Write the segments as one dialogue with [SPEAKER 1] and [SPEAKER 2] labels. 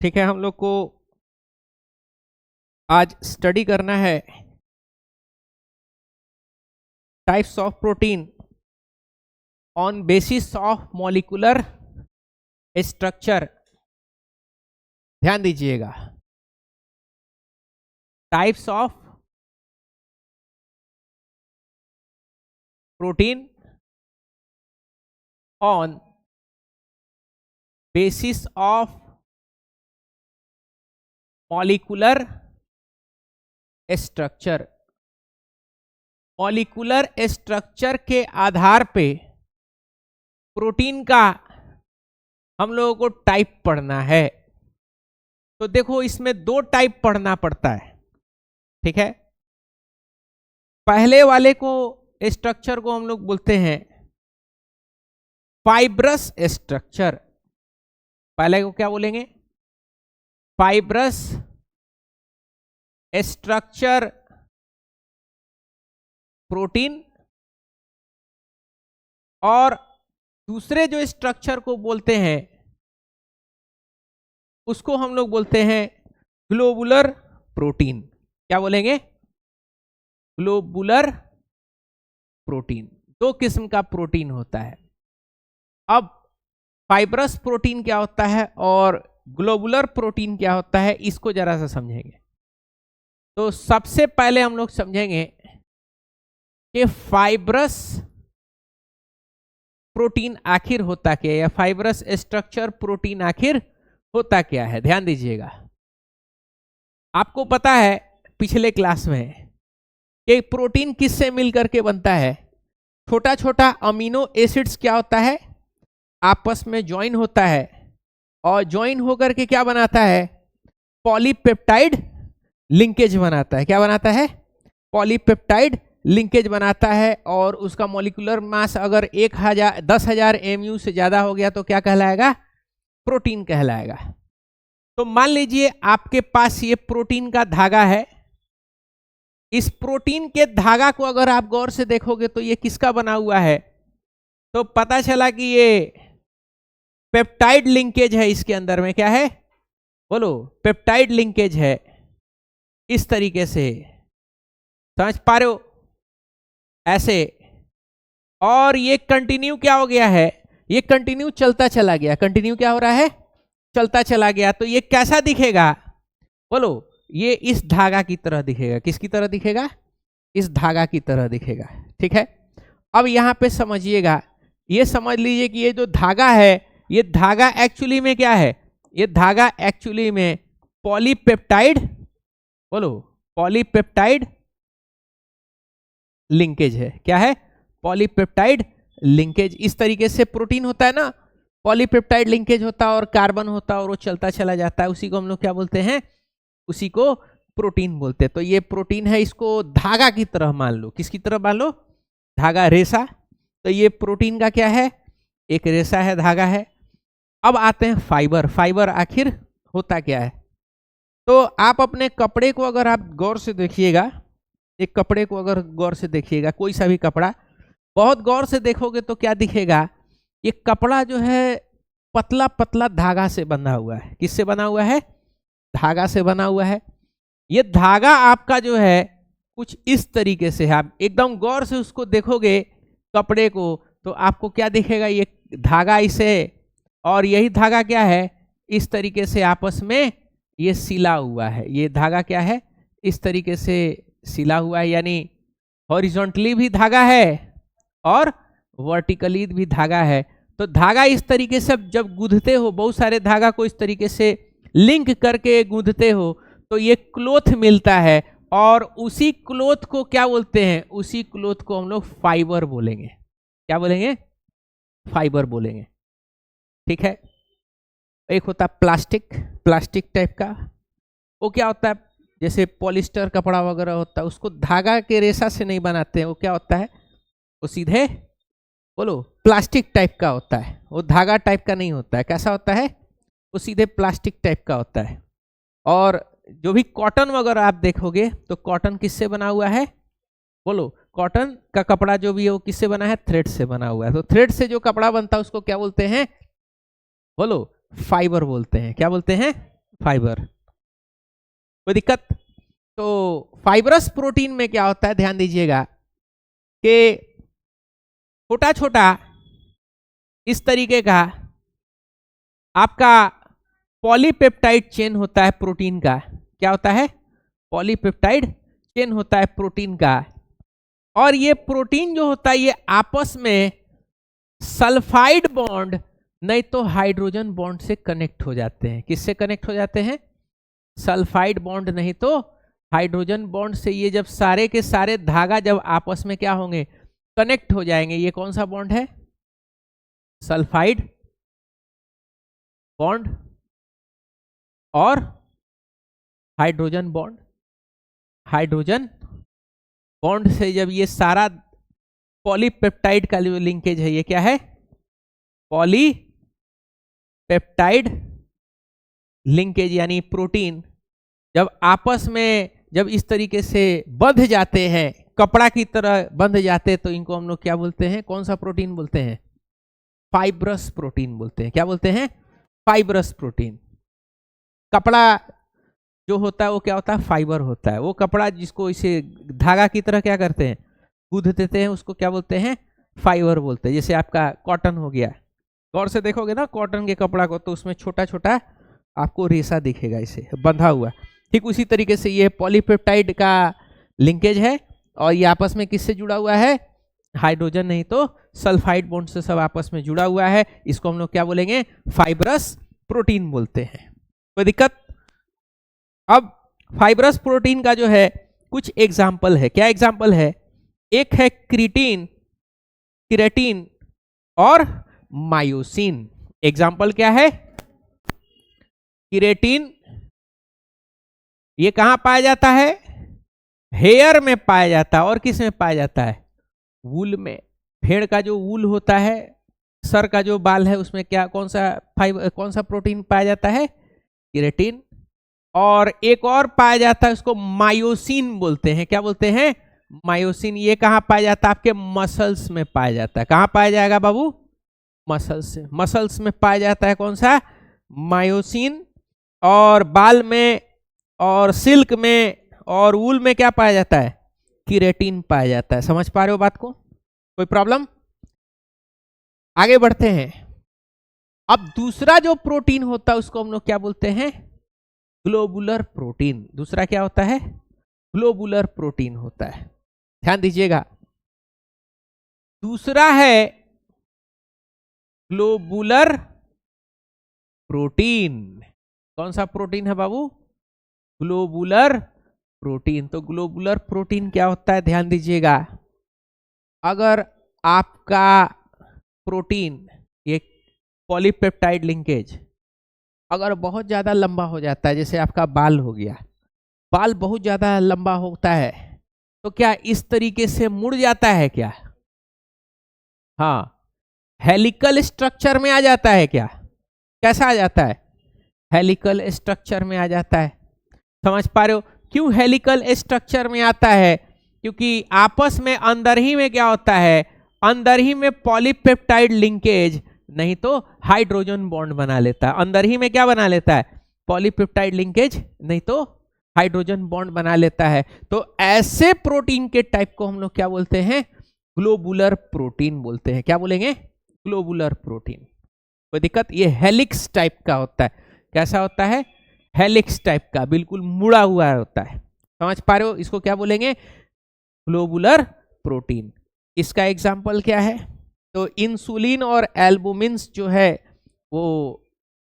[SPEAKER 1] ठीक है, हम लोग को आज स्टडी करना है types of protein on basis of molecular structure. ध्यान दीजिएगा, types of protein on basis of molecular structure. Molecular structure के आधार पे प्रोटीन का हम लोगों को टाइप पढ़ना है। तो देखो, इसमें दो टाइप पढ़ना पड़ता है। ठीक है, पहले वाले को स्ट्रक्चर को हम लोग बोलते हैं फाइब्रस स्ट्रक्चर। पहले को क्या बोलेंगे? Fibrous structure protein. और दूसरे जो स्ट्रक्चर को बोलते हैं उसको हम लोग बोलते हैं ग्लोबुलर प्रोटीन। क्या बोलेंगे? Globular protein. दो किस्म का प्रोटीन होता है। अब फाइब्रस प्रोटीन क्या होता है और ग्लोबुलर प्रोटीन क्या होता है, इसको जरा सा समझेंगे। तो सबसे पहले हम लोग समझेंगे कि फाइब्रस प्रोटीन आखिर होता क्या है, या फाइब्रस स्ट्रक्चर प्रोटीन आखिर होता क्या है। ध्यान दीजिएगा, आपको पता है पिछले क्लास में कि प्रोटीन किससे मिलकर के बनता है। छोटा छोटा अमीनो एसिड्स क्या होता है, आपस में ज्वाइन होता है, और ज्वाइन होकर के क्या बनाता है? पॉलीपेप्टाइड लिंकेज बनाता है। क्या बनाता है? पॉलीपेप्टाइड लिंकेज बनाता है। और उसका मॉलिक्यूलर मास अगर 10,000 MU से ज्यादा हो गया तो क्या कहलाएगा? प्रोटीन कहलाएगा। तो मान लीजिए आपके पास ये प्रोटीन का धागा है। इस प्रोटीन के धागा को अगर आप गौर से देखोगे तो ये किसका बना हुआ है? तो पता चला कि ये पेप्टाइड लिंकेज है। इसके अंदर में क्या है? बोलो, पेप्टाइड लिंकेज है। इस तरीके से समझ पा रहे हो? ऐसे। और ये कंटिन्यू क्या हो गया है? ये कंटिन्यू चलता चला गया। कंटिन्यू क्या हो रहा है? चलता चला गया। तो ये कैसा दिखेगा? बोलो, ये इस धागा की तरह दिखेगा। किसकी तरह दिखेगा? इस धागा की तरह दिखेगा। ठीक है, अब यहां पे समझिएगा, ये समझ लीजिए कि ये जो धागा है, ये धागा एक्चुअली में क्या है? ये धागा एक्चुअली में पॉलीपेप्टाइड, बोलो, पॉलीपेप्टाइड लिंकेज है। क्या है? Polypeptide linkage. इस तरीके से प्रोटीन होता है ना, पॉलीपेप्टाइड लिंकेज होता है और कार्बन होता है और वो चलता चला जाता है। उसी को हम लोग क्या बोलते हैं? उसी को प्रोटीन बोलते हैं। तो ये प्रोटीन है, इसको धागा की तरह मान लो। किसकी तरह मान लो? धागा, रेशा। तो ये प्रोटीन का क्या है? एक रेशा है, धागा है। अब आते हैं फाइबर। फाइबर आखिर होता क्या है? तो आप अपने कपड़े को अगर आप गौर से देखिएगा, एक कपड़े को अगर गौर से देखिएगा, कोई सा भी कपड़ा बहुत गौर से देखोगे तो क्या दिखेगा? ये कपड़ा जो है पतला पतला धागा से बंधा हुआ है। किससे बना हुआ है? धागा से बना हुआ है। ये धागा आपका जो है कुछ इस तरीके से है। आप एकदम गौर से उसको देखोगे कपड़े को तो आपको क्या दिखेगा? ये धागा इसे, और यही धागा क्या है? इस तरीके से आपस में ये सिला हुआ है। ये धागा क्या है? इस तरीके से सिला हुआ है, यानी हॉरिजॉन्टली भी धागा है और वर्टिकली भी धागा है। तो धागा इस तरीके से जब गूंथते हो, बहुत सारे धागा को इस तरीके से लिंक करके गूंथते हो तो ये क्लोथ मिलता है। और उसी क्लोथ को क्या बोलते हैं? उसी क्लोथ को हम लोग फाइबर बोलेंगे। क्या बोलेंगे? फाइबर बोलेंगे। ठीक है, एक होता है प्लास्टिक, प्लास्टिक टाइप का। वो क्या होता है? जैसे पॉलिस्टर कपड़ा वगैरह होता है, उसको धागा के रेशा से नहीं बनाते हैं। वो क्या होता है? वो सीधे, बोलो, प्लास्टिक टाइप का होता है। वो धागा टाइप का नहीं होता है। कैसा होता है? वो सीधे प्लास्टिक टाइप का होता है। और जो भी कॉटन वगैरह आप देखोगे तो कॉटन किससे बना हुआ है? बोलो, कॉटन का कपड़ा जो भी है वो किससे बना है? थ्रेड से बना हुआ है। तो थ्रेड से जो कपड़ा बनता है उसको क्या बोलते हैं? बोलो, फाइबर बोलते हैं। क्या बोलते हैं? फाइबर। कोई दिक्कत? तो फाइबरस प्रोटीन में क्या होता है, ध्यान दीजिएगा कि छोटा छोटा इस तरीके का आपका पॉलीपेप्टाइड चेन होता है प्रोटीन का। क्या होता है? पॉलीपेप्टाइड चेन होता है प्रोटीन का। और ये प्रोटीन जो होता है ये आपस में सल्फाइड बॉन्ड नहीं तो हाइड्रोजन बॉन्ड से कनेक्ट हो जाते हैं। किससे कनेक्ट हो जाते हैं? सल्फाइड बॉन्ड नहीं तो हाइड्रोजन बॉन्ड से। ये जब सारे के सारे धागा जब आपस में क्या होंगे, कनेक्ट हो जाएंगे, ये कौन सा बॉन्ड है? सल्फाइड बॉन्ड और हाइड्रोजन बॉन्ड। हाइड्रोजन बॉन्ड से जब ये सारा पॉलीपेप्टाइड का जो लिंकेज है, ये क्या है? पॉलीपेप्टाइड लिंकेज, यानी प्रोटीन जब आपस में जब इस तरीके से बंध जाते हैं, कपड़ा की तरह बंध जाते हैं, तो इनको हम लोग क्या बोलते हैं? कौन सा प्रोटीन बोलते हैं? फाइब्रस प्रोटीन बोलते हैं। क्या बोलते हैं? Fibrous protein. कपड़ा जो होता है वो क्या होता है? फाइबर होता है। वो कपड़ा जिसको इसे धागा की तरह क्या करते हैं? गूंथ देते हैं, उसको क्या बोलते हैं? फाइबर बोलते हैं। जैसे आपका कॉटन हो गया, गौर से देखोगे ना कॉटन के कपड़ा को, तो उसमें छोटा छोटा आपको रेशा दिखेगा इसे बंधा हुआ। ठीक उसी तरीके से ये पॉलीपेप्टाइड का लिंकेज है, और ये आपस में किससे जुड़ा हुआ है? हाइड्रोजन नहीं तो सल्फाइड बॉन्ड से सब आपस में जुड़ा हुआ है। इसको हम लोग क्या बोलेंगे? फाइब्रस प्रोटीन बोलते हैं। कोई दिक्कत? अब फाइब्रस प्रोटीन का जो है कुछ एग्जाम्पल है। क्या एग्जाम्पल है? एक है क्रिटीन, केराटिन और मायोसिन। एग्जाम्पल क्या है? केराटिन ये कहां पाया जाता है? हेयर में पाया जाता है। और किस में पाया जाता है? वूल में। भेड़ का जो वूल होता है, सर का जो बाल है, उसमें क्या कौन सा प्रोटीन पाया जाता है? केराटिन। और एक और पाया जाता है, उसको मायोसिन बोलते हैं। क्या बोलते हैं? मायोसिन। ये कहां पाया जाता है? आपके मसल्स में पाया जाता है। कहां पाया जाएगा बाबू? मसल्स से। मसल्स में पाया जाता है कौन सा? मायोसिन। और बाल में और सिल्क में और वूल में क्या पाया जाता है? केराटिन पाया जाता है। समझ पा रहे हो बात को? कोई प्रॉब्लम? आगे बढ़ते हैं। अब दूसरा जो प्रोटीन होता है उसको हम लोग क्या बोलते हैं? Globular protein. दूसरा क्या होता है? ग्लोबुलर प्रोटीन होता है। ध्यान दीजिएगा, दूसरा है ग्लोबुलर प्रोटीन। कौन सा प्रोटीन है बाबू? Globular protein. तो ग्लोबुलर प्रोटीन क्या होता है, ध्यान दीजिएगा। अगर आपका प्रोटीन, ये पॉलीपेप्टाइड लिंकेज अगर बहुत ज़्यादा लंबा हो जाता है, जैसे आपका बाल हो गया, बाल बहुत ज़्यादा लंबा होता है, तो क्या इस तरीके से मुड़ जाता है क्या? हाँ, हेलिकल स्ट्रक्चर में आ जाता है क्या? कैसा आ जाता है? हेलिकल स्ट्रक्चर में आ जाता है। समझ पा रहे हो क्यों हेलिकल स्ट्रक्चर में आता है? क्योंकि आपस में अंदर ही में क्या होता है? अंदर ही में पॉलीपेप्टाइड लिंकेज नहीं तो हाइड्रोजन बॉन्ड बना लेता है। अंदर ही में क्या बना लेता है? पॉलीपेप्टाइड लिंकेज नहीं तो हाइड्रोजन बॉन्ड बना लेता है। तो ऐसे प्रोटीन के टाइप को हम लोग क्या बोलते हैं? ग्लोबुलर प्रोटीन बोलते हैं। क्या बोलेंगे? Globular protein. कोई दिक्कत? ये हेलिक्स टाइप का होता है। कैसा होता है? हेलिक्स टाइप का, बिल्कुल मुड़ा हुआ होता है। समझ पा रहे हो? इसको क्या बोलेंगे? Globular protein. इसका एग्जाम्पल क्या है? तो इंसुलिन और एल्बुमिन्स जो है वो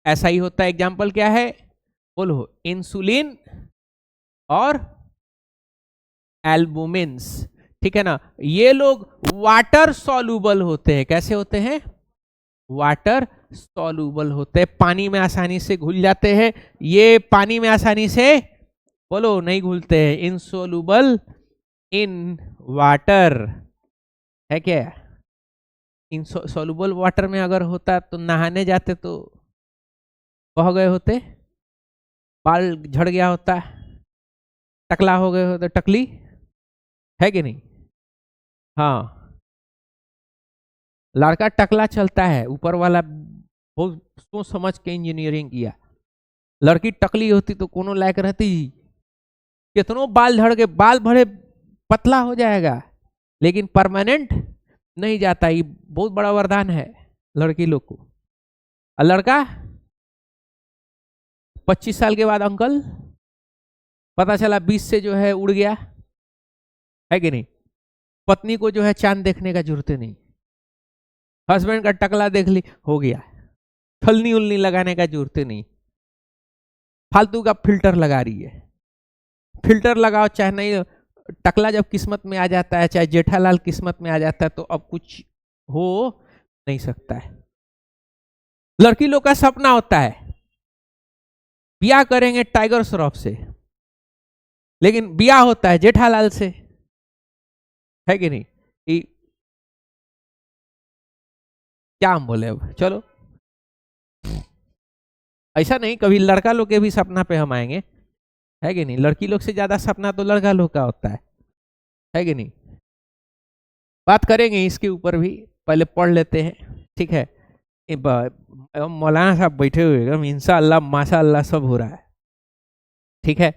[SPEAKER 1] ऐसा ही होता है। एग्जाम्पल क्या है? बोलो। इंसुलिन और एल्बुमिन्स। ठीक है ना? ये लोग वाटर सॉल्युबल होते हैं। कैसे होते हैं? वाटर सॉल्युबल होते हैं, पानी में आसानी से घुल जाते हैं। ये पानी में आसानी से, बोलो, नहीं घुलते हैं। इनसोल्युबल इन वाटर है क्या? इनसोल्युबल वाटर में अगर होता तो नहाने जाते तो बह गए होते, बाल झड़ गया होता, टकला हो गए होते, टकली है कि नहीं? हाँ, लड़का टकला चलता है, ऊपर वाला बहुत सोच समझ के इंजीनियरिंग किया। लड़की टकली होती तो कोनो लायक रहती, कितनों बाल झड़ के बाल भरे पतला हो जाएगा, लेकिन परमानेंट नहीं जाता। ये बहुत बड़ा वरदान है लड़की लोग को। और लड़का 25 साल के बाद अंकल, पता चला 20 से जो है उड़ गया, है कि नहीं। पत्नी को जो है चांद देखने का जरूरत नहीं, हस्बैंड का टकला देख ली हो गया, छलनी उलनी लगाने का जरूरत नहीं, फालतू का फिल्टर लगा रही है। फिल्टर लगाओ चाहे नहीं, टकला जब किस्मत में आ जाता है, चाहे जेठालाल किस्मत में आ जाता है, तो अब कुछ हो नहीं सकता है। लड़की लोग का सपना होता है ब्याह करेंगे टाइगर श्रॉफ से, लेकिन ब्याह होता है जेठालाल से, है कि नहीं। क्या हम बोले अब, चलो ऐसा नहीं, कभी लड़का लोग के भी सपना पे हम आएंगे, है कि नहीं। लड़की लोग से ज्यादा सपना तो लड़का लोग का होता है कि नहीं। बात करेंगे इसके ऊपर भी, पहले पढ़ लेते हैं, ठीक है। मौलाना साहब बैठे हुए, इंशाअल्लाह माशाअल्लाह सब हो रहा है, ठीक है।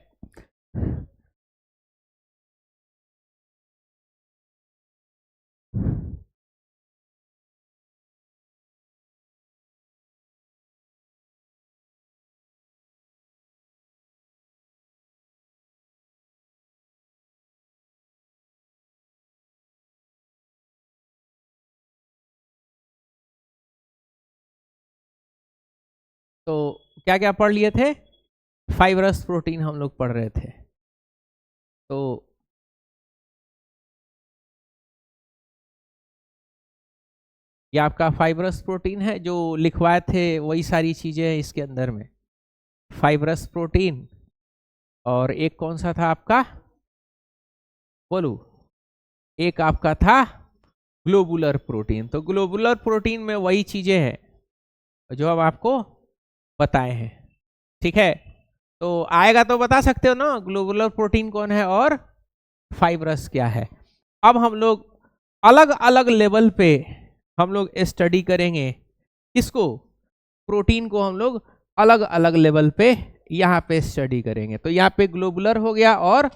[SPEAKER 1] तो क्या क्या पढ़ लिए थे, फाइब्रस प्रोटीन हम लोग पढ़ रहे थे। तो ये आपका फाइब्रस प्रोटीन है, जो लिखवाए थे वही सारी चीजें हैं इसके अंदर में। फाइब्रस प्रोटीन, और एक कौन सा था आपका, बोलू, एक आपका था ग्लोबुलर प्रोटीन। तो ग्लोबुलर प्रोटीन में वही चीजें हैं जो हम आपको बताए हैं, ठीक है। तो आएगा तो बता सकते हो ना ग्लोबुलर प्रोटीन कौन है और फाइब्रस क्या है। अब हम लोग अलग अलग लेवल पे हम लोग स्टडी करेंगे किसको, प्रोटीन को हम लोग अलग अलग लेवल पे यहाँ पे स्टडी करेंगे। तो यहाँ पे ग्लोबुलर हो गया, और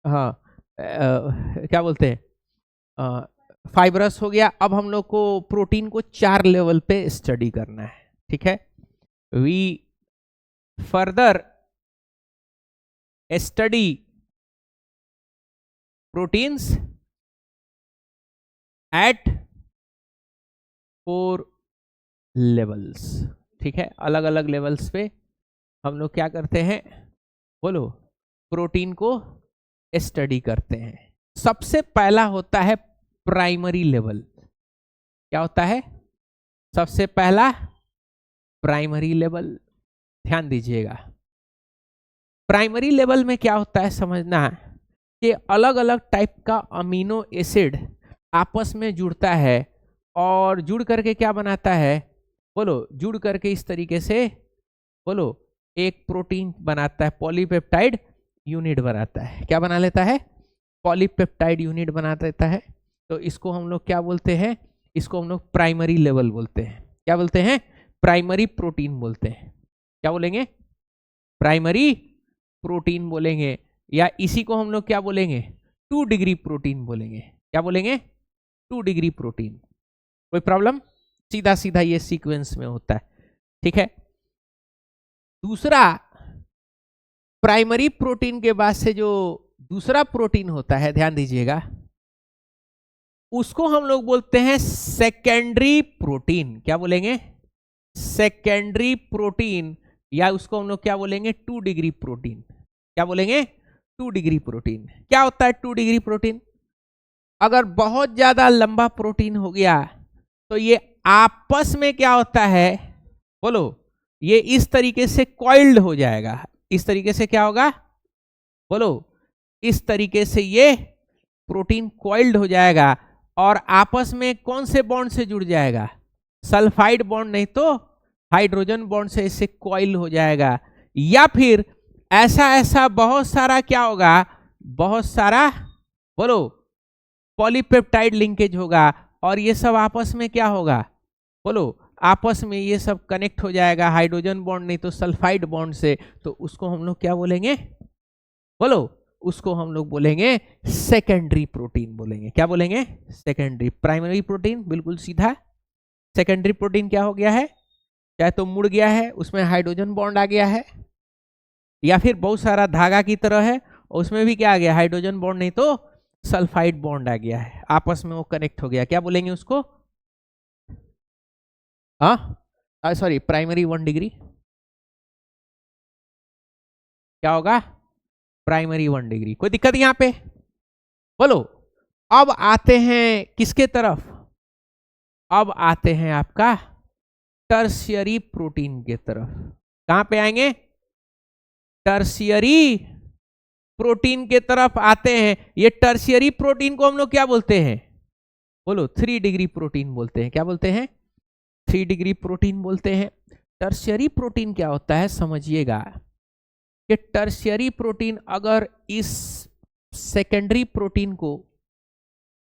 [SPEAKER 1] हाँ क्या बोलते हैं फाइब्रस हो गया। अब हम लोग को प्रोटीन को 4 लेवल पे स्टडी करना है, ठीक है। We further study proteins at 4 levels, ठीक है। अलग अलग लेवल्स पे हम लोग क्या करते हैं, बोलो, प्रोटीन को स्टडी करते हैं। सबसे पहला होता है प्राइमरी लेवल। क्या होता है सबसे पहला, प्राइमरी लेवल। ध्यान दीजिएगा, प्राइमरी लेवल में क्या होता है समझना, कि अलग अलग टाइप का अमीनो एसिड आपस में जुड़ता है, और जुड़ करके क्या बनाता है, बोलो, जुड़ करके इस तरीके से, बोलो, एक प्रोटीन बनाता है, पॉलीपेप्टाइड यूनिट बनाता है। क्या बना लेता है, पॉलीपेप्टाइड यूनिट बना देता है। तो इसको हम लोग क्या बोलते हैं, इसको हम लोग प्राइमरी लेवल बोलते हैं। क्या बोलते हैं, प्राइमरी प्रोटीन बोलते हैं। क्या बोलेंगे, प्राइमरी प्रोटीन बोलेंगे, या इसी को हम लोग क्या बोलेंगे, 2 डिग्री प्रोटीन बोलेंगे। क्या बोलेंगे, 2 डिग्री प्रोटीन। कोई प्रॉब्लम, सीधा सीधा ये सीक्वेंस में होता है, ठीक है। दूसरा, प्राइमरी प्रोटीन के बाद से जो दूसरा प्रोटीन होता है, ध्यान दीजिएगा, उसको हम लोग बोलते हैं सेकेंडरी प्रोटीन। क्या बोलेंगे, सेकेंडरी प्रोटीन, या उसको हम लोग क्या बोलेंगे, 2 डिग्री प्रोटीन। क्या बोलेंगे, 2 डिग्री प्रोटीन। क्या होता है 2 डिग्री प्रोटीन, अगर बहुत ज्यादा लंबा प्रोटीन हो गया तो ये आपस में क्या होता है, बोलो, ये इस तरीके से कॉइल्ड हो जाएगा। इस तरीके से क्या होगा, बोलो, इस तरीके से ये प्रोटीन कॉइल्ड हो जाएगा, और आपस में कौन से बॉन्ड से जुड़ जाएगा, सल्फाइड बॉन्ड नहीं तो हाइड्रोजन बॉन्ड से इससे कॉइल हो जाएगा। या फिर ऐसा ऐसा बहुत सारा क्या होगा, बहुत सारा, बोलो, पॉलीपेप्टाइड लिंकेज होगा, और ये सब आपस में क्या होगा, बोलो, आपस में ये सब कनेक्ट हो जाएगा, हाइड्रोजन बॉन्ड नहीं तो सल्फाइड बॉन्ड से, तो उसको हम लोग क्या बोलेंगे, बोलो, उसको हम लोग बोलेंगे सेकेंडरी प्रोटीन बोलेंगे। क्या बोलेंगे, सेकेंडरी। प्राइमरी प्रोटीन बिल्कुल सीधा, सेकेंडरी प्रोटीन क्या हो गया है, चाहे तो मुड़ गया है, उसमें हाइड्रोजन बॉन्ड आ गया है, या फिर बहुत सारा धागा की तरह है और उसमें भी क्या आ गया, हाइड्रोजन बॉन्ड नहीं तो सल्फाइड बॉन्ड आ गया है, आपस में वो कनेक्ट हो गया। क्या बोलेंगे उसको, हाँ सॉरी, प्राइमरी 1 डिग्री क्या होगा, प्राइमरी 1 डिग्री। कोई दिक्कत यहां पे, बोलो। अब आते हैं किसके तरफ, अब आते हैं आपका टर्शियरी प्रोटीन के तरफ। कहां पे आएंगे, टर्शियरी प्रोटीन के तरफ आते हैं। ये टर्शियरी प्रोटीन को हम लोग क्या बोलते हैं, बोलो, 3 डिग्री प्रोटीन बोलते हैं। क्या बोलते हैं, 3 डिग्री प्रोटीन बोलते हैं। टर्शियरी प्रोटीन क्या होता है समझिएगा, कि टर्शियरी प्रोटीन अगर इस सेकेंडरी प्रोटीन को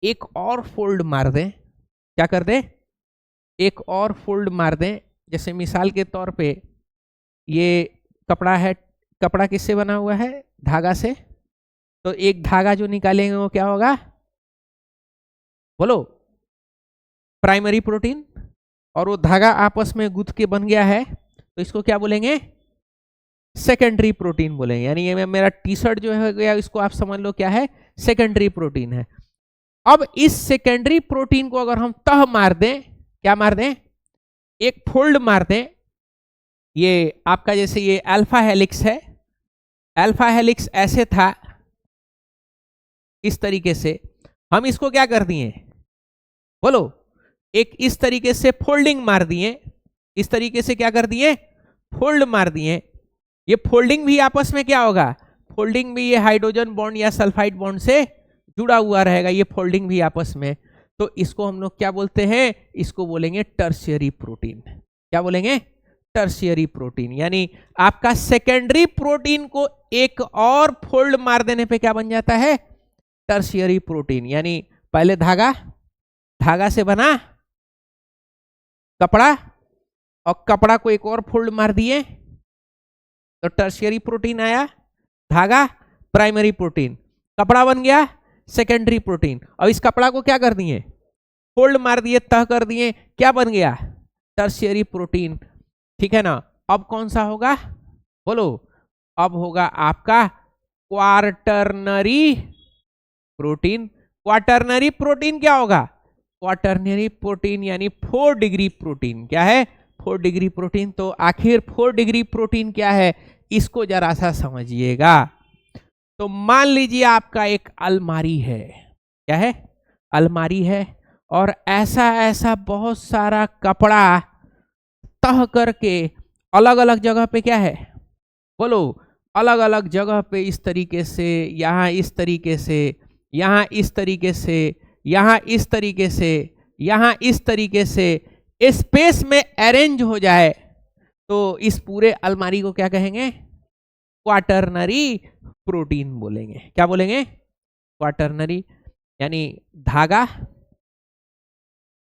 [SPEAKER 1] एक और फोल्ड मार दें, क्या कर दें, एक और फोल्ड मार दें, जैसे मिसाल के तौर पे ये कपड़ा है, कपड़ा किससे बना हुआ है, धागा से, तो एक धागा जो निकालेंगे वो क्या होगा, बोलो, प्राइमरी प्रोटीन, और वो धागा आपस में गुथ के बन गया है, तो इसको क्या बोलेंगे, सेकेंडरी प्रोटीन बोलेंगे। यानी ये मेरा टी शर्ट जो है गया, इसको आप समझ लो क्या है, सेकेंडरी प्रोटीन है। अब इस सेकेंडरी प्रोटीन को अगर हम तह मार दें, क्या मार दें, एक फोल्ड मार दें, ये आपका जैसे ये अल्फा हेलिक्स है, अल्फा हेलिक्स ऐसे था इस तरीके से, हम इसको क्या कर दिए, बोलो, एक इस तरीके से फोल्डिंग मार दिए, इस तरीके से क्या कर दिए, फोल्ड मार दिए। ये फोल्डिंग भी आपस में क्या होगा, फोल्डिंग भी ये हाइड्रोजन बॉन्ड या सल्फाइड बॉन्ड से जुड़ा हुआ रहेगा, ये फोल्डिंग भी आपस में, तो इसको हम लोग क्या बोलते हैं, इसको बोलेंगे टर्शियरी प्रोटीन। क्या बोलेंगे, टर्शियरी प्रोटीन। यानी आपका सेकेंडरी प्रोटीन को एक और फोल्ड मार देने पे क्या बन जाता है, टर्शियरी प्रोटीन। यानी पहले धागा, धागा से बना कपड़ा, और कपड़ा को एक और फोल्ड मार दिए तो टर्शियरी प्रोटीन आया, धागा प्राइमरी प्रोटीन, कपड़ा बन गया सेकेंडरी प्रोटीन। अब इस कपड़ा को क्या कर दिए, फोल्ड मार दिए, तह कर दिए, क्या बन गया, टर्शियरी प्रोटीन। ठीक है ना। अब कौन सा होगा, बोलो, अब होगा आपका क्वार्टरनरी प्रोटीन। क्वार्टरनरी प्रोटीन क्या होगा, क्वार्टरनरी प्रोटीन यानी 4 डिग्री प्रोटीन। क्या है, 4 डिग्री प्रोटीन। तो आखिर 4 डिग्री प्रोटीन क्या है, इसको जरा सा समझिएगा। तो मान लीजिए आपका एक अलमारी है, क्या है, अलमारी है, और ऐसा ऐसा बहुत सारा कपड़ा तह करके अलग अलग जगह पे क्या है, बोलो, अलग अलग जगह पे इस तरीके से, यहाँ इस तरीके से, यहाँ इस तरीके से, यहाँ इस तरीके से, यहाँ इस तरीके से स्पेस में अरेंज हो जाए, तो इस पूरे अलमारी को क्या कहेंगे, क्वार्टरनरी प्रोटीन बोलेंगे। क्या बोलेंगे, क्वार्टरनरी। यानी धागा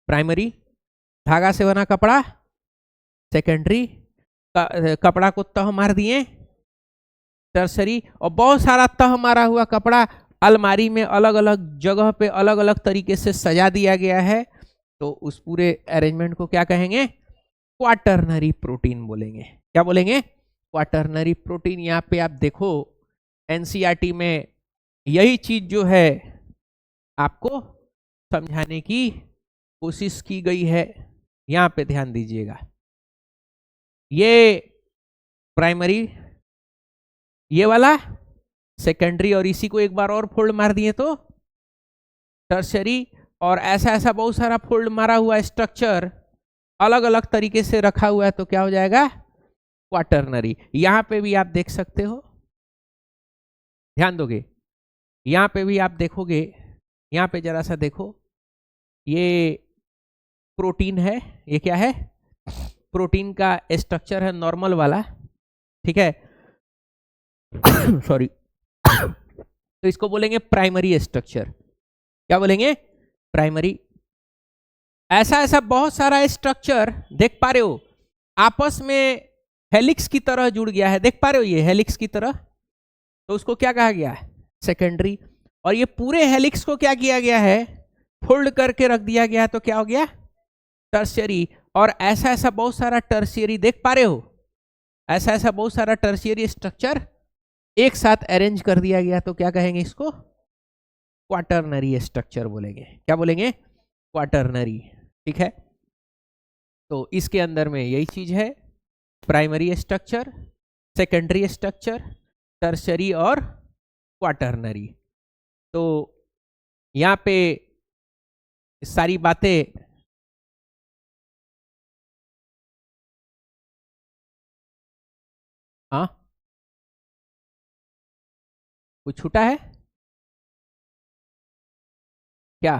[SPEAKER 1] प्राइमरी, धागा से बना कपड़ा सेकेंडरी, कपड़ा को तह मार दिए टर्सरी, और बहुत सारा तह मारा हुआ कपड़ा अलमारी में अलग अलग जगह पे अलग अलग तरीके से सजा दिया गया है, तो उस पूरे अरेंजमेंट को क्या कहेंगे, क्वार्टरनरी प्रोटीन बोलेंगे। क्या बोलेंगे, क्वार्टरनरी प्रोटीन। यहाँ पे आप देखो एनसीईआरटी में यही चीज जो है आपको समझाने की कोशिश की गई है। यहाँ पे ध्यान दीजिएगा, ये प्राइमरी, ये वाला सेकेंडरी, और इसी को एक बार और फोल्ड मार दिए तो टर्शियरी, और ऐसा ऐसा बहुत सारा फोल्ड मारा हुआ स्ट्रक्चर अलग अलग तरीके से रखा हुआ है, तो क्या हो जाएगा, क्वार्टरनरी। यहां पे भी आप देख सकते हो, ध्यान दोगे, यहां पे भी आप देखोगे, यहां पे जरा सा देखो, ये प्रोटीन है, ये क्या है, प्रोटीन का स्ट्रक्चर है नॉर्मल वाला, ठीक है सॉरी तो इसको बोलेंगे प्राइमरी स्ट्रक्चर। क्या बोलेंगे, प्राइमरी। ऐसा ऐसा बहुत सारा स्ट्रक्चर देख पा रहे हो आपस में हेलिक्स की तरह जुड़ गया है, देख पा रहे हो ये हेलिक्स की तरह, तो उसको क्या कहा गया है? सेकेंडरी। और ये पूरे हेलिक्स को क्या किया गया है? फोल्ड करके रख दिया गया, तो क्या हो गया? टर्शियरी। और ऐसा ऐसा बहुत सारा टर्शियरी देख पा रहे हो, ऐसा ऐसा बहुत सारा टर्शियरी स्ट्रक्चर एक साथ अरेंज कर दिया गया, तो क्या कहेंगे इसको? क्वाटरनरी स्ट्रक्चर बोलेंगे। क्या बोलेंगे? क्वाटरनरी। ठीक है, तो इसके अंदर में यही चीज है, primary structure, secondary structure, tertiary और क्वाटरनरी। तो यहाँ पे सारी बातें हाँ कुछ छूटा है क्या?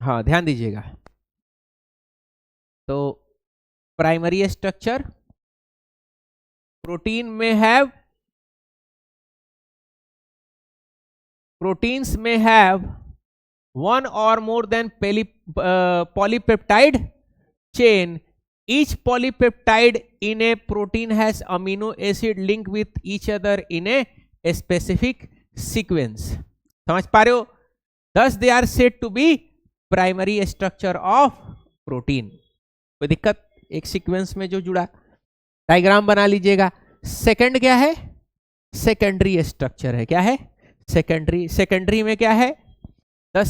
[SPEAKER 1] हाँ ध्यान दीजिएगा। तो प्राइमरी स्ट्रक्चर, प्रोटीन में have proteins may have one or more than polypeptide chain. Each polypeptide in a protein has amino acid linked with each other in a specific sequence. समझ पा रहे हो? Thus they are said to be primary structure of protein. कोई दिक्कत? एक sequence में जो जुड़ा, डायग्राम बना लीजिएगा। सेकंड क्या है? सेकेंडरी स्ट्रक्चर है। क्या है? सेकेंडरी। सेकेंडरी में क्या है? The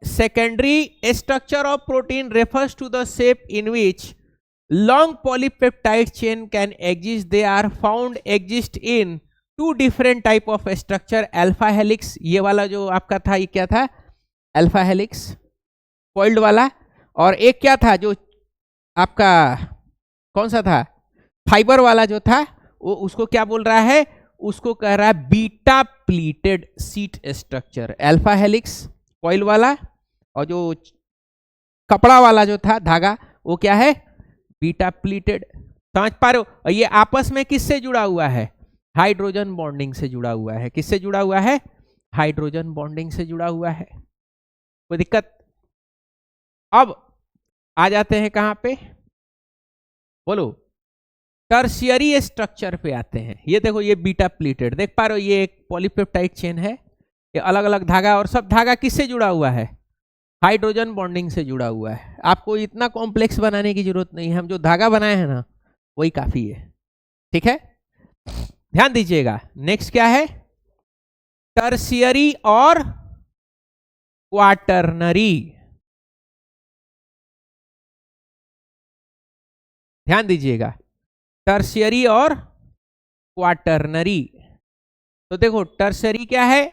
[SPEAKER 1] secondary structure of protein refers to the shape in which long polypeptide chain can exist. They are found exist in two different type of structure, alpha helix, ये वाला जो आपका था, ये क्या था? अल्फा हेलिक्स फोल्ड वाला। और एक क्या था जो आपका, कौन सा था? फाइबर वाला जो था, वो उसको क्या बोल रहा है? उसको कह रहा है beta pleated seat structure. Alpha helix coil वाला, और जो कपड़ा वाला जो था धागा, वो क्या है? Beta pleated. समझ पा रहे हो? और ये आपस में किससे जुड़ा हुआ है? हाइड्रोजन बॉन्डिंग से जुड़ा हुआ है। किससे जुड़ा हुआ है? हाइड्रोजन बॉन्डिंग से जुड़ा हुआ है। कोई दिक्कत? अब आ जाते हैं कहां पे? बोलो। टर्शियरी स्ट्रक्चर पे आते हैं। ये देखो, ये बीटा प्लीटेड देख पा रहे हो, ये एक पॉलीपेप्टाइड चेन है, ये अलग अलग धागा, और सब धागा किससे जुड़ा हुआ है? हाइड्रोजन बॉन्डिंग से जुड़ा हुआ है। आपको इतना कॉम्प्लेक्स बनाने की जरूरत नहीं है, हम जो धागा बनाए हैं ना, वही काफी है। ठीक है, ध्यान दीजिएगा। नेक्स्ट क्या है? टर्शियरी और क्वाटरनरी। ध्यान दीजिएगा, टर्शियरी और क्वाटरनरी। तो देखो, टर्शियरी क्या है?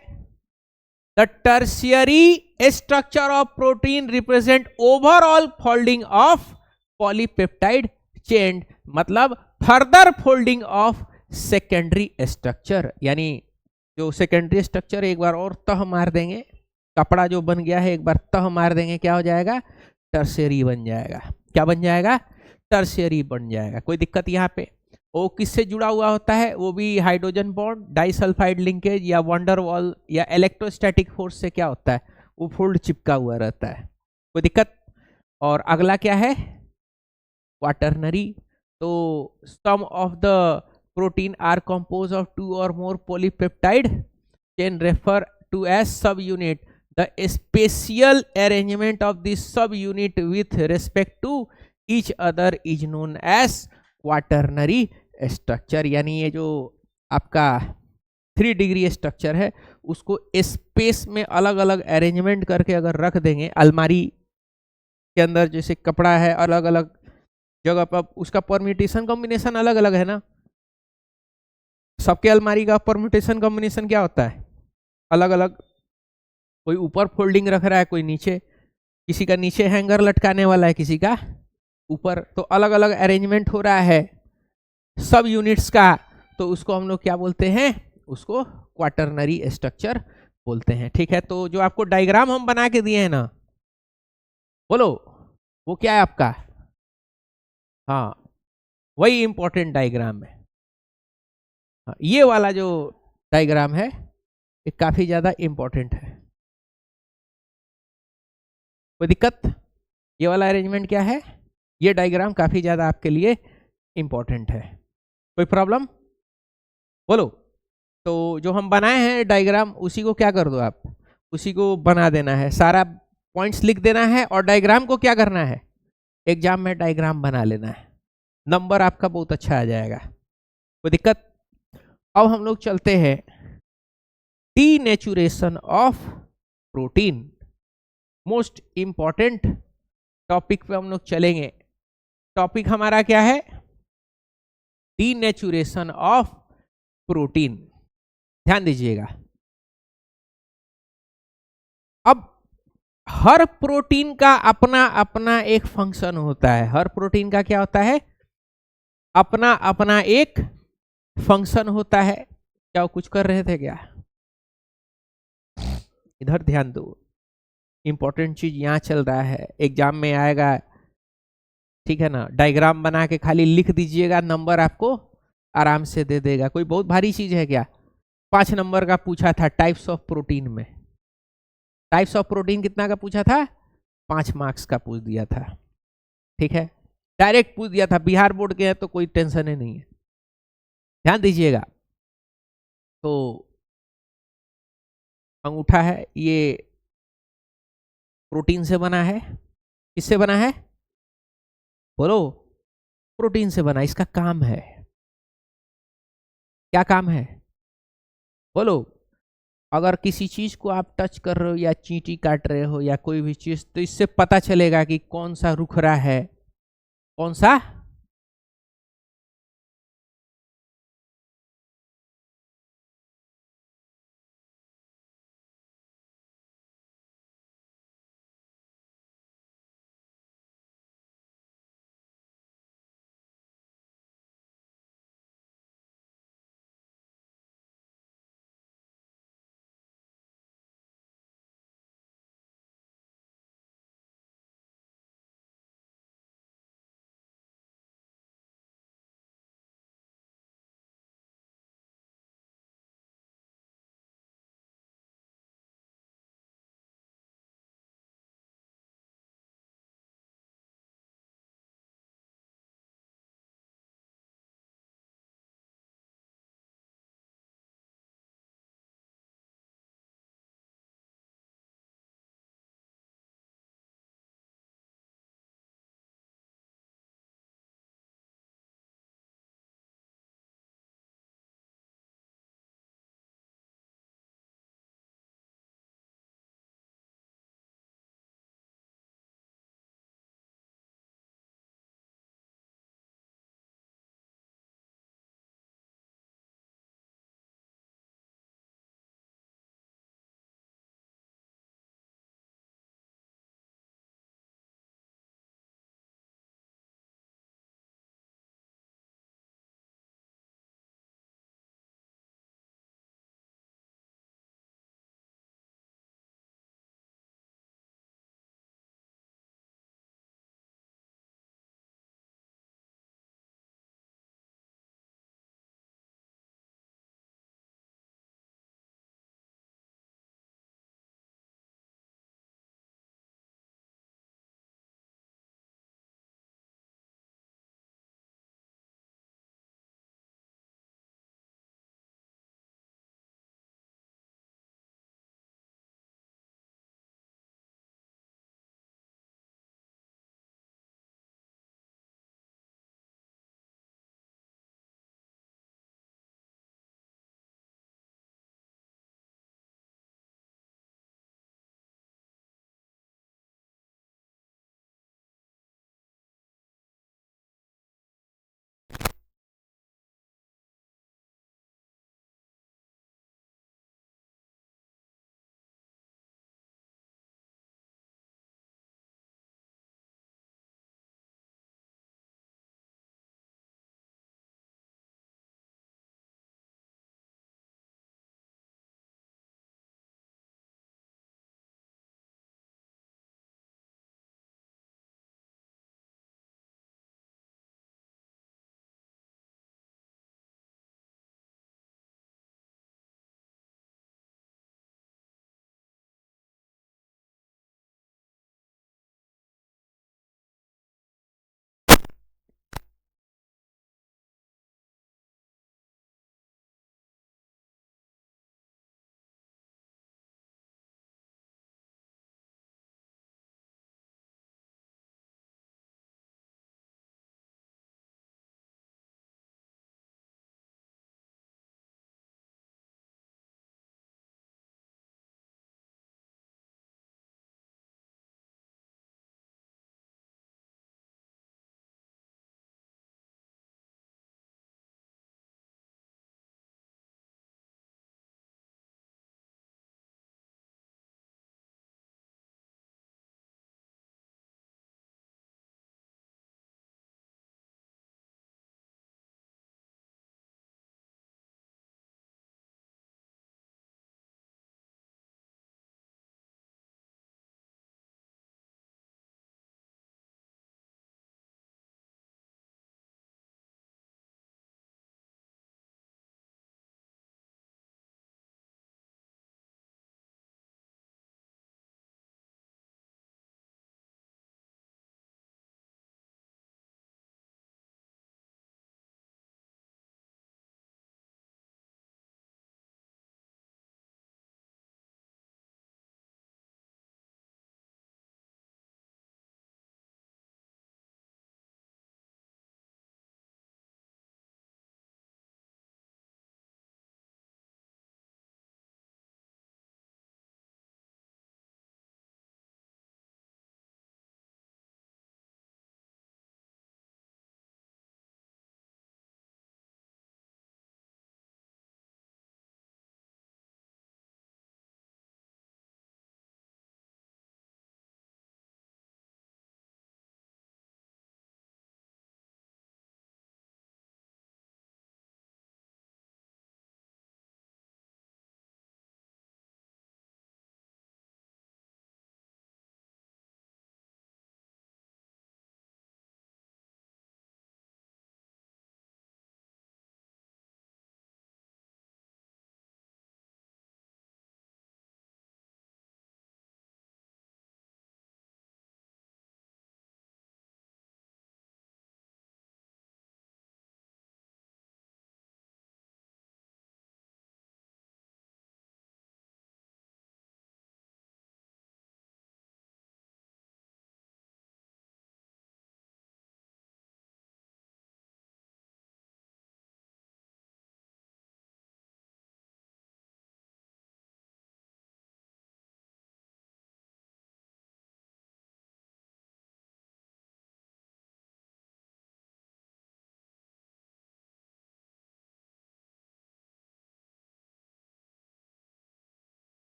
[SPEAKER 1] The tertiary structure of protein represent overall folding of polypeptide chain, मतलब further folding of secondary structure. यानी जो सेकेंडरी स्ट्रक्चर, एक बार और तह मार देंगे, कपड़ा जो बन गया है एक बार तह मार देंगे, क्या हो जाएगा? टर्शियरी बन जाएगा। क्या बन जाएगा? टर्शियरी बन जाएगा। कोई दिक्कत यहाँ पे? वो किससे जुड़ा हुआ होता है? वो भी हाइड्रोजन बॉन्ड, डाइसल्फाइड लिंकेज, या वंडर वॉल, या इलेक्ट्रोस्टैटिक फोर्स से क्या होता है? वो फोल्ड चिपका हुआ रहता है। कोई दिक्कत? और अगला क्या है? क्वाटरनरी। तो some of the protein are compose of two और more polypeptide chain refer to as subunit. The spatial arrangement of this subunit with respect to each other is known as quaternary structure. यानी ये जो आपका 3 degree structure है, उसको space में अलग अलग अरेंजमेंट करके अगर रख देंगे, अलमारी के अंदर जैसे कपड़ा है अलग अलग जगह पर, उसका परम्यूटेशन कॉम्बिनेशन अलग अलग है ना, सबके अलमारी का परम्यूटेशन कॉम्बिनेशन क्या होता है? अलग अलग। कोई ऊपर फोल्डिंग रख रहा है, कोई नीचे, किसी का नीचे हैंगर लटकाने वाला है, किसी का ऊपर, तो अलग अलग अरेंजमेंट हो रहा है सब यूनिट्स का। तो उसको हम लोग क्या बोलते हैं? उसको क्वाटरनरी स्ट्रक्चर बोलते हैं। ठीक है, तो जो आपको डायग्राम हम बना के दिए हैं ना, बोलो, वो क्या है आपका? हाँ, वही इंपॉर्टेंट डायग्राम है। ये वाला जो डायग्राम है ये काफी ज्यादा इंपॉर्टेंट है। कोई दिक्कत? ये वाला अरेंजमेंट क्या है? ये डायग्राम काफी ज्यादा आपके लिए इंपॉर्टेंट है। कोई प्रॉब्लम? बोलो। तो जो हम बनाए हैं डायग्राम उसी को क्या कर दो आप, उसी को बना देना है, सारा पॉइंट्स लिख देना है और डायग्राम को क्या करना है, एग्जाम में डायग्राम बना लेना है, नंबर आपका बहुत अच्छा आ जाएगा। कोई दिक्कत? अब हम लोग चलते हैं denaturation of protein, most important topic पे हम लोग चलेंगे। टॉपिक हमारा क्या है? Denaturation of protein. ध्यान दीजिएगा। अब हर प्रोटीन का अपना अपना एक फंक्शन होता है। हर प्रोटीन का क्या होता है? अपना अपना एक फंक्शन होता है। क्या वो कुछ कर रहे थे क्या? इधर ध्यान दो, इंपॉर्टेंट चीज यहां चल रहा है, एग्जाम में आएगा, ठीक है ना। डायग्राम बना के खाली लिख दीजिएगा, नंबर आपको आराम से दे देगा। कोई बहुत भारी चीज है क्या? 5 नंबर का पूछा था टाइप्स ऑफ प्रोटीन में। टाइप्स ऑफ प्रोटीन कितना का पूछा था? 5 मार्क्स का पूछ दिया था, ठीक है, डायरेक्ट पूछ दिया था। बिहार बोर्ड के हैं तो कोई टेंशन ही नहीं है। ध्यान दीजिएगा। तो अंगूठा है, ये प्रोटीन से बना है। किससे बना है? बोलो। प्रोटीन से बना। इसका काम है, क्या काम है? बोलो। अगर किसी चीज को आप टच कर रहे हो या चींटी काट रहे हो या कोई भी चीज, तो इससे पता चलेगा कि कौन सा रुख रहा है, कौन सा